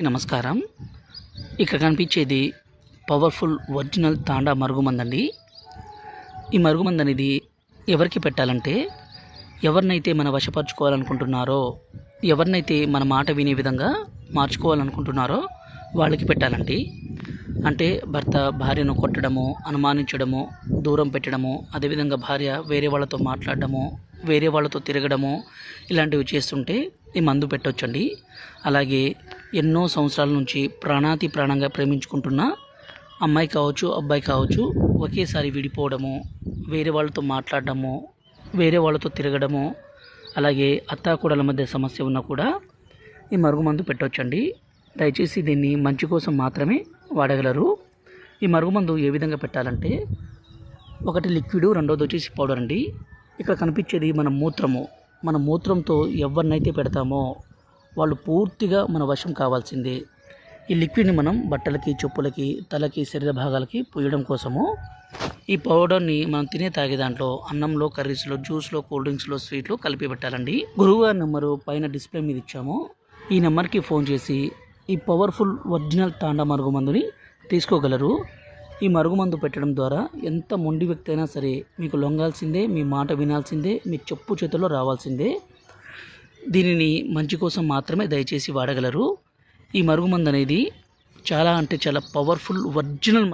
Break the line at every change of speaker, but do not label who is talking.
నమస్కారం. ఇక్కడ కనిపించేది పవర్ఫుల్ ఒరిజినల్ తాండా మరుగుమందండి. ఈ మరుగుమందు అనేది ఎవరికి పెట్టాలంటే, ఎవరినైతే మన వశపరచుకోవాలనుకుంటున్నారో, ఎవరినైతే మన మాట వినే విధంగా మార్చుకోవాలనుకుంటున్నారో వాళ్ళకి పెట్టాలండి. అంటే భర్త భార్యను కొట్టడము, అనుమానించడము, దూరం పెట్టడము, అదేవిధంగా భార్య వేరే వాళ్ళతో మాట్లాడడము, వేరే వాళ్ళతో తిరగడము, ఇలాంటివి చేస్తుంటే ఈ మందు పెట్టొచ్చండి. అలాగే ఎన్నో సంవత్సరాల నుంచి ప్రాణాతి ప్రాణంగా ప్రేమించుకుంటున్న అమ్మాయి కావచ్చు, అబ్బాయి కావచ్చు, ఒకేసారి విడిపోవడము, వేరే వాళ్ళతో మాట్లాడడము, వేరే వాళ్ళతో తిరగడము, అలాగే అత్తాకోడల మధ్య సమస్య ఉన్నా కూడా ఈ మరుగుమందు పెట్టొచ్చండి. దయచేసి దీన్ని మంచి కోసం మాత్రమే వాడగలరు. ఈ మరుగుమందు ఏ విధంగా పెట్టాలంటే, ఒకటి లిక్విడ్, రెండోది వచ్చేసి పౌడర్ అండి. ఇక్కడ కనిపించేది మన మూత్రంతో ఎవరినైతే పెడతామో వాళ్ళు పూర్తిగా మన వశం కావాల్సిందే. ఈ లిక్విడ్ని మనం బట్టలకి, చెప్పులకి, తలకి, శరీర భాగాలకి పూయడం కోసము ఈ పౌడర్ని మనం తాగే దాంట్లో, అన్నంలో, కర్రీస్లో, జ్యూస్లో, కూల్ డ్రింక్స్లో, స్వీట్లో కలిపి పెట్టాలండి. గురువుగారి నెంబరు పైన డిస్ప్లే మీద ఇచ్చాము. ఈ నెంబర్కి ఫోన్ చేసి ఈ పవర్ఫుల్ ఒరిజినల్ తాండా మరుగుమందుని తీసుకోగలరు. ఈ మరుగుమందు పెట్టడం ద్వారా ఎంత మొండి వ్యక్తి అయినా సరే మీకు లొంగాల్సిందే, మీ మాట వినాల్సిందే, మీ చెప్పు చేతుల్లో రావాల్సిందే. దీనిని మంచి కోసం మాత్రమే దయచేసి వాడగలరు. ఈ మరుగుమందు అనేది చాలా పవర్ఫుల్ ఒరిజినల్